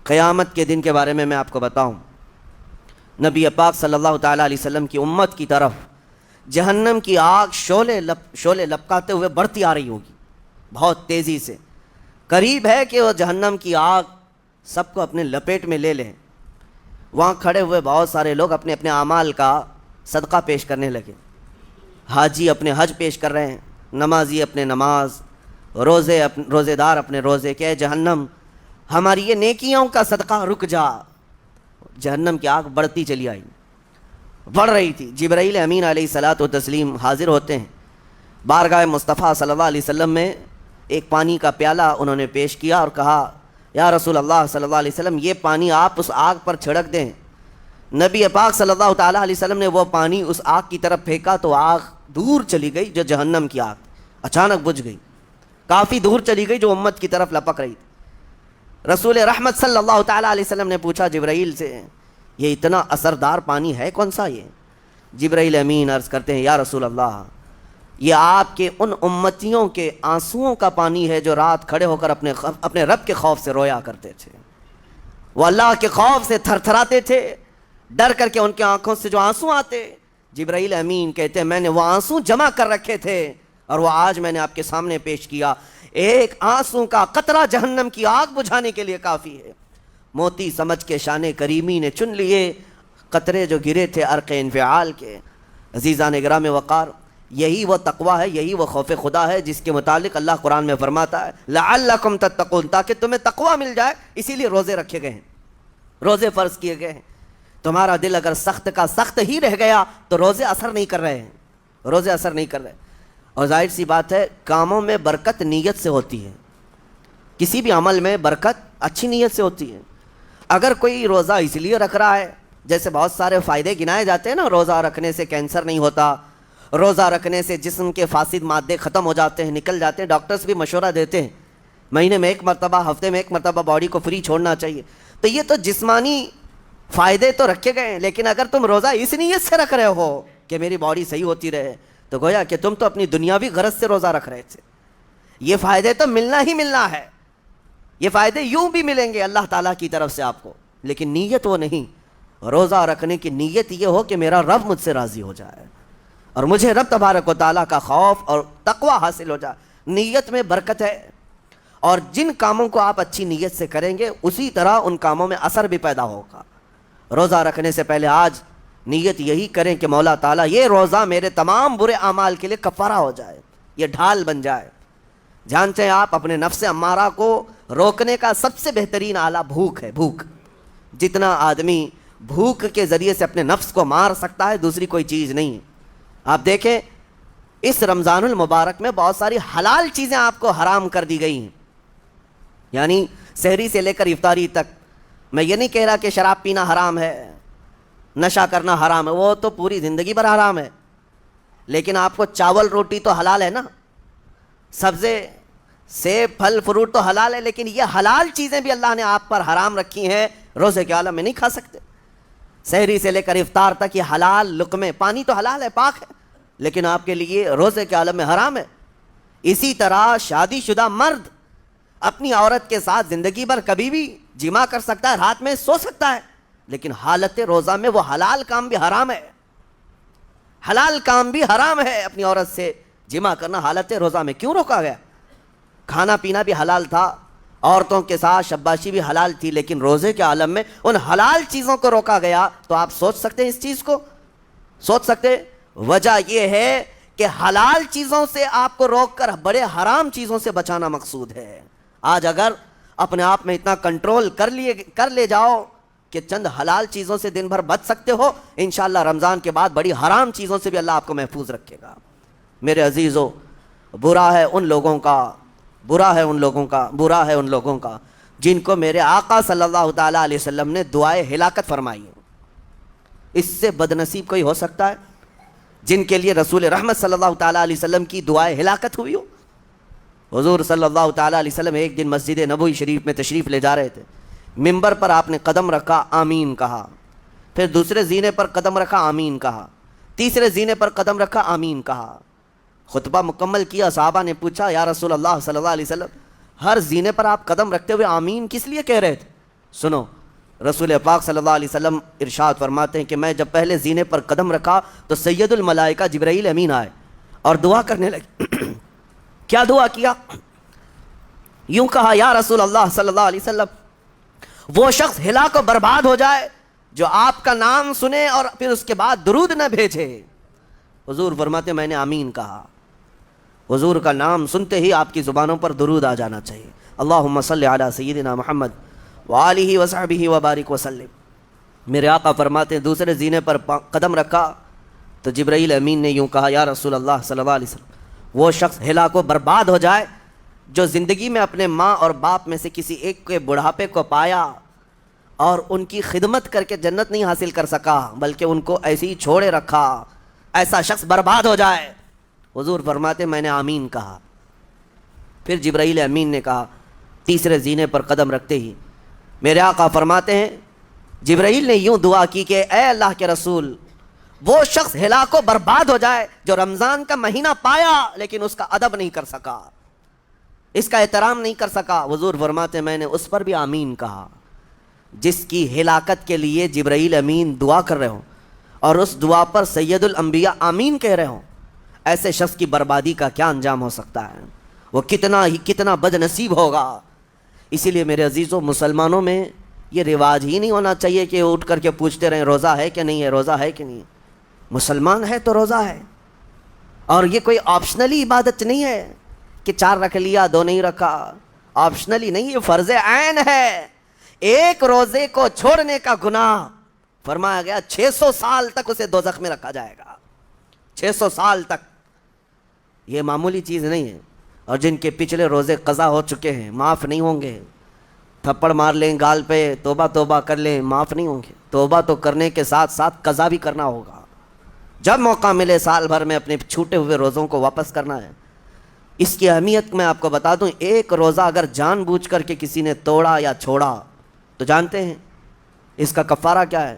قیامت کے دن کے بارے میں آپ کو بتاؤں، نبی پاک صلی اللہ تعالیٰ علیہ وسلم کی امت کی طرف جہنم کی آگ شعلے لپکاتے ہوئے بڑھتی آ رہی ہوگی بہت تیزی سے. قریب ہے کہ وہ جہنم کی آگ سب کو اپنے لپیٹ میں لے لیں. وہاں کھڑے ہوئے بہت سارے لوگ اپنے اپنے اعمال کا صدقہ پیش کرنے لگے. حاجی اپنے حج پیش کر رہے ہیں، نمازی اپنے نماز، روزے دار اپنے روزے. کہ اے جہنم ہماری یہ نیکیوں کا صدقہ رک جا. جہنم کی آگ بڑھتی چلی آئی، بڑھ رہی تھی. جبرائیل امین علیہ الصلاۃ والتسلیم حاضر ہوتے ہیں بارگاہ مصطفیٰ صلی اللہ علیہ وسلم میں. ایک پانی کا پیالہ انہوں نے پیش کیا اور کہا یا رسول اللہ صلی اللہ علیہ وسلم یہ پانی آپ اس آگ پر چھڑک دیں. نبی پاک صلی اللہ تعالیٰ علیہ وسلم نے وہ پانی اس آگ کی طرف پھینکا تو آگ دور چلی گئی. جو جہنم کی آگ اچانک بجھ گئی، کافی دور چلی گئی جو امت کی طرف لپک رہی تھی. رسول رحمت صلی اللہ تعالیٰ علیہ وسلم نے پوچھا جبرائیل سے یہ اتنا اثردار پانی ہے کون سا؟ یہ جبرائیل امین عرض کرتے ہیں یا رسول اللہ یہ آپ کے ان امتیوں کے آنسوؤں کا پانی ہے جو رات کھڑے ہو کر اپنے رب کے خوف سے رویا کرتے تھے. وہ اللہ کے خوف سے تھر تھراتے تھے، ڈر کر کے ان کے آنکھوں سے جو آنسو آتے. جبرائیل امین کہتے ہیں میں نے وہ آنسو جمع کر رکھے تھے اور وہ آج میں نے آپ کے سامنے پیش کیا. ایک آنسو کا قطرہ جہنم کی آگ بجھانے کے لیے کافی ہے. موتی سمجھ کے شان کریمی نے چن لیے قطرے جو گرے تھے عرق انفعال کے. عزیزان گرامی وقار، یہی وہ تقویٰ ہے، یہی وہ خوف خدا ہے جس کے متعلق اللہ قرآن میں فرماتا ہے لعلکم تتقون، تاکہ تمہیں تقویٰ مل جائے. اسی لیے روزے رکھے گئے ہیں، روزے فرض کیے گئے ہیں. تمہارا دل اگر سخت کا سخت ہی رہ گیا تو روزے اثر نہیں کر رہے ہیں، روزے اثر نہیں کر رہے. اور ظاہر سی بات ہے کاموں میں برکت نیت سے ہوتی ہے. کسی بھی عمل میں برکت اچھی نیت سے ہوتی ہے. اگر کوئی روزہ اس لیے رکھ رہا ہے، جیسے بہت سارے فائدے گنائے جاتے ہیں نا، روزہ رکھنے سے کینسر نہیں ہوتا، روزہ رکھنے سے جسم کے فاسد مادے ختم ہو جاتے ہیں، نکل جاتے ہیں. ڈاکٹرز بھی مشورہ دیتے ہیں مہینے میں ایک مرتبہ، ہفتے میں ایک مرتبہ باڈی کو فری چھوڑنا چاہیے. تو یہ تو جسمانی فائدے تو رکھے گئے ہیں، لیکن اگر تم روزہ اس نیت سے رکھ رہے ہو کہ میری باڈی صحیح ہوتی رہے تو گویا کہ تم تو اپنی دنیاوی غرض سے روزہ رکھ رہے تھے. یہ فائدے تو ملنا ہی ملنا ہے، یہ فائدے یوں بھی ملیں گے اللہ تعالیٰ کی طرف سے آپ کو، لیکن نیت وہ نہیں. روزہ رکھنے کی نیت یہ ہو کہ میرا رب مجھ سے راضی ہو جائے اور مجھے رب تبارک و تعالیٰ کا خوف اور تقویٰ حاصل ہو جائے. نیت میں برکت ہے، اور جن کاموں کو آپ اچھی نیت سے کریں گے اسی طرح ان کاموں میں اثر بھی پیدا ہوگا. روزہ رکھنے سے پہلے آج نیت یہی کریں کہ مولا تعالیٰ یہ روزہ میرے تمام برے اعمال کے لیے کفارہ ہو جائے، یہ ڈھال بن جائے. جانتے ہیں آپ اپنے نفس امارہ کو روکنے کا سب سے بہترین آلہ بھوک ہے. بھوک، جتنا آدمی بھوک کے ذریعے سے اپنے نفس کو مار سکتا ہے دوسری کوئی چیز نہیں. آپ دیکھیں اس رمضان المبارک میں بہت ساری حلال چیزیں آپ کو حرام کر دی گئی ہیں. یعنی سحری سے لے کر افطاری تک. میں یہ نہیں کہہ رہا کہ شراب پینا حرام ہے، نشہ کرنا حرام ہے، وہ تو پوری زندگی بھر حرام ہے. لیکن آپ کو چاول روٹی تو حلال ہے نا، سبزے سیب پھل فروٹ تو حلال ہے، لیکن یہ حلال چیزیں بھی اللہ نے آپ پر حرام رکھی ہیں، روزے کے عالم میں نہیں کھا سکتے. سحری سے لے کر افطار تک یہ حلال لقمے، پانی تو حلال ہے، پاک ہے، لیکن آپ کے لیے روزے کے عالم میں حرام ہے. اسی طرح شادی شدہ مرد اپنی عورت کے ساتھ زندگی بھر کبھی بھی جمع کر سکتا ہے، رات میں سو سکتا ہے، لیکن حالت روزہ میں وہ حلال کام بھی حرام ہے. حلال کام بھی حرام ہے، اپنی عورت سے جمع کرنا حالت روزہ میں کیوں روکا گیا؟ کھانا پینا بھی حلال تھا، عورتوں کے ساتھ شباشی بھی حلال تھی، لیکن روزے کے عالم میں ان حلال چیزوں کو روکا گیا. تو آپ سوچ سکتے ہیں اس چیز کو، سوچ سکتے. وجہ یہ ہے کہ حلال چیزوں سے آپ کو روک کر بڑے حرام چیزوں سے بچانا مقصود ہے. آج اگر اپنے آپ میں اتنا کنٹرول کر لے جاؤ کہ چند حلال چیزوں سے دن بھر بچ سکتے ہو، انشاءاللہ رمضان کے بعد بڑی حرام چیزوں سے بھی اللہ آپ کو محفوظ رکھے گا. میرے عزیزو، برا ہے ان لوگوں کا جن کو میرے آقا صلی اللہ تعالیٰ علیہ وسلم نے دعائے ہلاکت فرمائی. اس سے بدنصیب کوئی ہو سکتا ہے جن کے لیے رسول رحمت صلی اللہ تعالیٰ علیہ وسلم کی دعائے ہلاکت ہوئی ہو؟ حضور صلی اللہ تعالیٰ علیہ وسلم ایک دن مسجد نبوی شریف میں تشریف لے جا رہے تھے. منبر پر آپ نے قدم رکھا، آمین کہا. پھر دوسرے زینے پر قدم رکھا، آمین کہا. تیسرے زینے پر قدم رکھا، آمین کہا. خطبہ مکمل کیا. صحابہ نے پوچھا یا رسول اللہ صلی اللہ علیہ وسلم ہر زینے پر آپ قدم رکھتے ہوئے آمین کس لیے کہہ رہے تھے؟ سنو، رسول پاک صلی اللہ علیہ وسلم ارشاد فرماتے ہیں کہ میں جب پہلے زینے پر قدم رکھا تو سید الملائکہ جبرائیل امین آئے اور دعا کرنے لگے۔ کیا دعا کیا؟ یوں کہا، یا رسول اللہ صلی اللہ علیہ وسلم، وہ شخص ہلاک و برباد ہو جائے جو آپ کا نام سنے اور پھر اس کے بعد درود نہ بھیجے۔ حضور فرماتے میں نے آمین کہا۔ حضور کا نام سنتے ہی آپ کی زبانوں پر درود آ جانا چاہیے۔ اللہم صلی علی سیدنا محمد وآلہ وصحبہ وبارک وسلم۔ میرے آقا فرماتے ہیں دوسرے زینے پر قدم رکھا تو جبرائیل امین نے یوں کہا، یا رسول اللہ صلی اللہ علیہ وسلم، وہ شخص ہلاک و برباد ہو جائے جو زندگی میں اپنے ماں اور باپ میں سے کسی ایک کے بڑھاپے کو پایا اور ان کی خدمت کر کے جنت نہیں حاصل کر سکا بلکہ ان کو ایسے ہی چھوڑے رکھا، ایسا شخص برباد ہو جائے۔ حضور فرماتے میں نے آمین کہا۔ پھر جبرائیل امین نے کہا تیسرے زینے پر قدم رکھتے ہی، میرے آقا فرماتے ہیں جبرائیل نے یوں دعا کی کہ اے اللہ کے رسول، وہ شخص ہلاک و برباد ہو جائے جو رمضان کا مہینہ پایا لیکن اس کا ادب نہیں کر سکا، اس کا احترام نہیں کر سکا۔ حضور فرماتے میں نے اس پر بھی آمین کہا۔ جس کی ہلاکت کے لیے جبرائیل امین دعا کر رہے ہوں اور اس دعا پر سید الانبیاء آمین کہہ رہے ہوں، ایسے شخص کی بربادی کا کیا انجام ہو سکتا ہے؟ وہ کتنا بد نصیب ہوگا۔ اسی لیے میرے عزیزوں، مسلمانوں میں یہ رواج ہی نہیں ہونا چاہیے کہ اٹھ کر کے پوچھتے رہیں روزہ ہے کہ نہیں ہے، روزہ ہے کہ نہیں ہے۔ مسلمان ہے تو روزہ ہے، اور یہ کوئی آپشنلی عبادت نہیں ہے کہ 4 رکھ لیا 2 نہیں رکھا، آپشنلی نہیں، یہ فرض عین ہے۔ ایک روزے کو چھوڑنے کا گناہ فرمایا گیا 600 سال تک اسے دوزخ میں رکھا جائے گا، 600 سال تک۔ یہ معمولی چیز نہیں ہے۔ اور جن کے پچھلے روزے قضا ہو چکے ہیں معاف نہیں ہوں گے، تھپڑ مار لیں گال پہ، توبہ کر لیں، معاف نہیں ہوں گے۔ توبہ تو کرنے کے ساتھ ساتھ قضا بھی کرنا ہوگا۔ جب موقع ملے سال بھر میں اپنے چھوٹے ہوئے روزوں کو واپس کرنا ہے۔ اس کی اہمیت میں آپ کو بتا دوں، ایک روزہ اگر جان بوجھ کر کے کسی نے توڑا یا چھوڑا تو جانتے ہیں اس کا کفارہ کیا ہے؟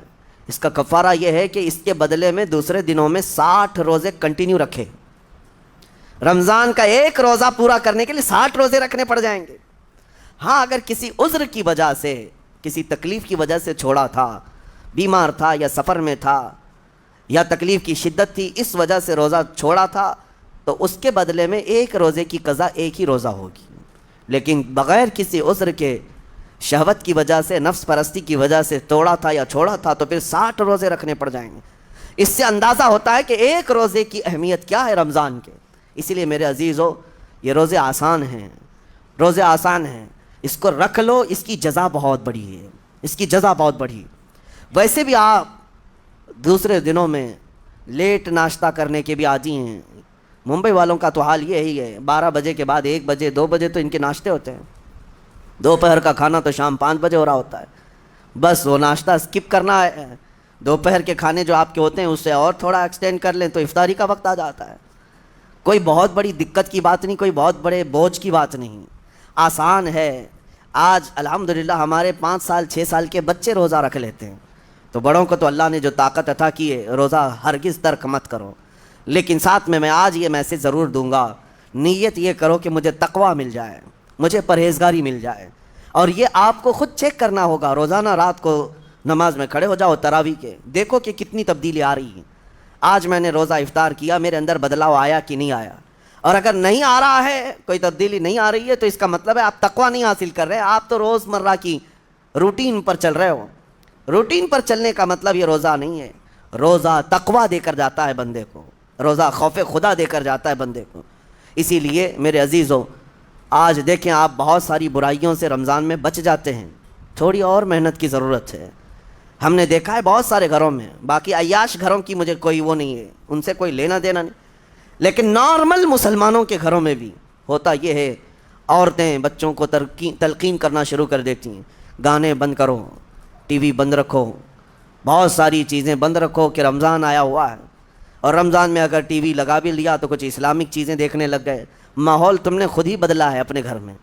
اس کا کفارہ یہ ہے کہ اس کے بدلے میں دوسرے دنوں میں 60 روزے کنٹینیو رکھے۔ رمضان کا ایک روزہ پورا کرنے کے لیے 60 روزے رکھنے پڑ جائیں گے۔ ہاں، اگر کسی عذر کی وجہ سے، کسی تکلیف کی وجہ سے چھوڑا تھا، بیمار تھا یا سفر میں تھا یا تکلیف کی شدت تھی، اس وجہ سے روزہ چھوڑا تھا، تو اس کے بدلے میں ایک روزے کی قضا ایک ہی روزہ ہوگی۔ لیکن بغیر کسی عذر کے، شہوت کی وجہ سے، نفس پرستی کی وجہ سے توڑا تھا یا چھوڑا تھا تو پھر 60 روزے رکھنے پڑ جائیں گے۔ اس سے اندازہ ہوتا ہے کہ ایک روزے کی اہمیت کیا ہے رمضان کے۔ اسی لیے میرے عزیزو، یہ روزے آسان ہیں، روزے آسان ہیں، اس کو رکھ لو، اس کی جزا بہت بڑی ہے، اس کی جزا بہت بڑی۔ ویسے بھی آپ دوسرے دنوں میں لیٹ ناشتہ کرنے کے بھی عادی ہیں۔ ممبئی والوں کا تو حال یہی ہے، 12 بجے کے بعد 1 بجے 2 بجے تو ان کے ناشتے ہوتے ہیں، دوپہر کا کھانا تو شام 5 بجے ہو رہا ہوتا ہے۔ بس وہ ناشتہ اسکپ کرنا ہے، دوپہر کے کھانے جو آپ کے ہوتے ہیں اس سے اور تھوڑا ایکسٹینڈ کر لیں تو افطاری کا وقت آ جاتا ہے۔ کوئی بہت بڑی دقت کی بات نہیں، کوئی بہت بڑے بوجھ کی بات نہیں، آسان ہے۔ آج الحمدللہ ہمارے 5 سال 6 سال کے بچے روزہ رکھ لیتے ہیں، تو بڑوں کو تو اللہ نے جو طاقت عطا کی ہے، روزہ ہرگز ترک مت کرو۔ لیکن ساتھ میں آج یہ میسج ضرور دوں گا، نیت یہ کرو کہ مجھے تقویٰ مل جائے، مجھے پرہیزگاری مل جائے۔ اور یہ آپ کو خود چیک کرنا ہوگا، روزانہ رات کو نماز میں کھڑے ہو جاؤ تراویح کے، دیکھو کہ کتنی تبدیلی آ رہی ہے۔ آج میں نے روزہ افطار کیا، میرے اندر بدلاؤ آیا کہ نہیں آیا؟ اور اگر نہیں آ رہا ہے، کوئی تبدیلی نہیں آ رہی ہے، تو اس کا مطلب ہے آپ تقویٰ نہیں حاصل کر رہے، آپ تو روز مرہ کی روٹین پر چل رہے ہو۔ روٹین پر چلنے کا مطلب یہ روزہ نہیں ہے۔ روزہ تقویٰ دے کر جاتا ہے بندے کو، روزہ خوف خدا دے کر جاتا ہے بندے کو۔ اسی لیے میرے عزیزوں، آج دیکھیں آپ بہت ساری برائیوں سے رمضان میں بچ جاتے ہیں، تھوڑی اور محنت کی ضرورت ہے۔ ہم نے دیکھا ہے بہت سارے گھروں میں، باقی عیاش گھروں کی مجھے کوئی وہ نہیں ہے، ان سے کوئی لینا دینا نہیں، لیکن نارمل مسلمانوں کے گھروں میں بھی ہوتا یہ ہے، عورتیں بچوں کو تلقین کرنا شروع کر دیتی ہیں، گانے بند کرو، ٹی وی بند رکھو، بہت ساری چیزیں بند رکھو کہ رمضان آیا ہوا ہے۔ اور رمضان میں اگر ٹی وی لگا بھی لیا تو کچھ اسلامک چیزیں دیکھنے لگ گئے۔ ماحول تم نے خود ہی بدلا ہے اپنے گھر میں،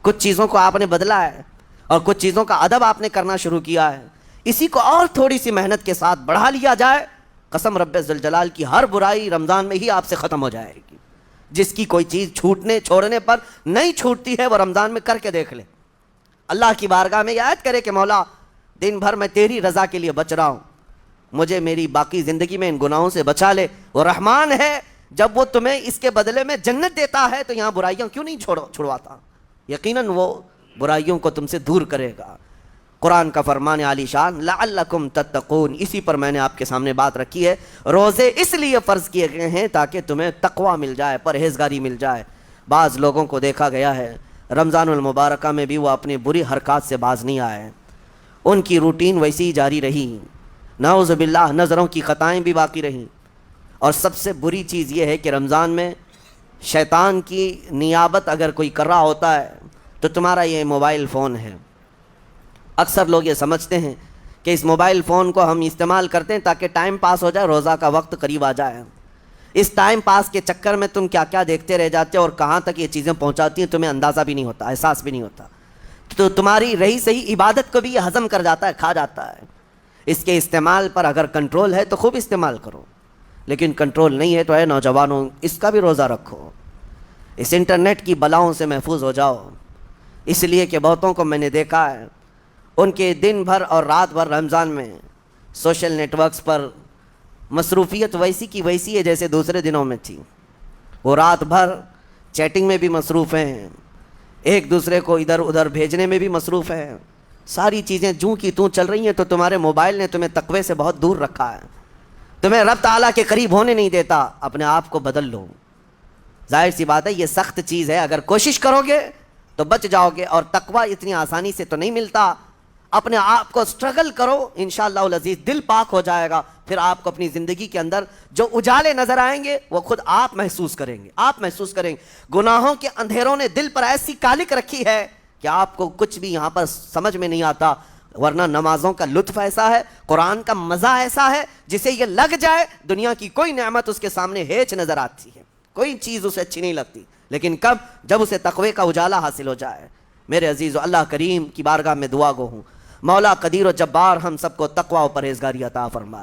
کچھ چیزوں کو آپ نے بدلا ہے اور کچھ چیزوں کا ادب آپ نے کرنا شروع کیا ہے۔ اسی کو اور تھوڑی سی محنت کے ساتھ بڑھا لیا جائے، قسم رب ذوالجلال کی ہر برائی رمضان میں ہی آپ سے ختم ہو جائے گی۔ جس کی کوئی چیز چھوڑنے پر نہیں چھوٹتی ہے وہ رمضان میں کر کے دیکھ لے، اللہ کی بارگاہ میں یاد کرے کہ مولا دن بھر میں تیری رضا کے لیے بچ رہا ہوں، مجھے میری باقی زندگی میں ان گناہوں سے بچا لے۔ وہ رحمان ہے، جب وہ تمہیں اس کے بدلے میں جنت دیتا ہے تو یہاں برائیاں کیوں نہیں چھڑواتا؟ یقیناً وہ برائیوں کو تم سے دور کرے گا۔ قرآن کا فرمان عالی شان لعلکم تتقون، اسی پر میں نے آپ کے سامنے بات رکھی ہے۔ روزے اس لیے فرض کیے گئے ہیں تاکہ تمہیں تقوی مل جائے، پرہیزگاری مل جائے۔ بعض لوگوں کو دیکھا گیا ہے رمضان المبارکہ میں بھی وہ اپنی بری حرکات سے باز نہیں آئے، ان کی روٹین ویسی ہی جاری رہی، نعوذ باللہ نظروں کی خطائیں بھی باقی رہیں۔ اور سب سے بری چیز یہ ہے کہ رمضان میں شیطان کی نیابت اگر کوئی کر رہا ہوتا ہے تو تمہارا یہ موبائل فون ہے۔ اکثر لوگ یہ سمجھتے ہیں کہ اس موبائل فون کو ہم استعمال کرتے ہیں تاکہ ٹائم پاس ہو جائے، روزہ کا وقت قریب آ جائے۔ اس ٹائم پاس کے چکر میں تم کیا کیا دیکھتے رہ جاتے ہو اور کہاں تک یہ چیزیں پہنچاتی ہیں تمہیں اندازہ بھی نہیں ہوتا، احساس بھی نہیں ہوتا۔ تو تمہاری رہی صحیح عبادت کو بھی یہ ہضم کر جاتا ہے، کھا جاتا ہے۔ اس کے استعمال پر اگر کنٹرول ہے تو خوب استعمال کرو، لیکن کنٹرول نہیں ہے تو اے نوجوانوں اس کا بھی روزہ رکھو، اس انٹرنیٹ کی بلاؤں سے محفوظ ہو جاؤ۔ اس لیے کہ بہتوں کو میں نے دیکھا ہے ان کے دن بھر اور رات بھر رمضان میں سوشل نیٹ ورکس پر مصروفیت ویسی کی ویسی ہے جیسے دوسرے دنوں میں تھی۔ وہ رات بھر چیٹنگ میں بھی مصروف ہیں، ایک دوسرے کو ادھر ادھر بھیجنے میں بھی مصروف ہیں، ساری چیزیں جوں کی توں چل رہی ہیں۔ تو تمہارے موبائل نے تمہیں تقوی سے بہت دور رکھا ہے، تمہیں رب تعالیٰ کے قریب ہونے نہیں دیتا۔ اپنے آپ کو بدل لو۔ ظاہر سی بات ہے یہ سخت چیز ہے، اگر کوشش کرو گے تو بچ جاؤ گے، اور تقوی اتنی آسانی سے تو نہیں ملتا۔ اپنے آپ کو اسٹرگل کرو، انشاءاللہ العزیز دل پاک ہو جائے گا، پھر آپ کو اپنی زندگی کے اندر جو اجالے نظر آئیں گے وہ خود آپ محسوس کریں گے، آپ محسوس کریں گے۔ گناہوں کے اندھیروں نے دل پر ایسی کالک رکھی ہے کہ آپ کو کچھ بھی یہاں پر سمجھ میں نہیں آتا، ورنہ نمازوں کا لطف ایسا ہے، قرآن کا مزہ ایسا ہے، جسے یہ لگ جائے دنیا کی کوئی نعمت اس کے سامنے ہیچ نظر آتی ہے، کوئی چیز اسے اچھی نہیں لگتی، لیکن کب؟ جب اسے تقوی کا اجالا حاصل ہو جائے۔ میرے عزیزو، اللہ کریم کی بارگاہ میں دعا گو ہوں، مولا قدیر و جبار ہم سب کو تقوی و پرہیزگاری عطا فرمائے۔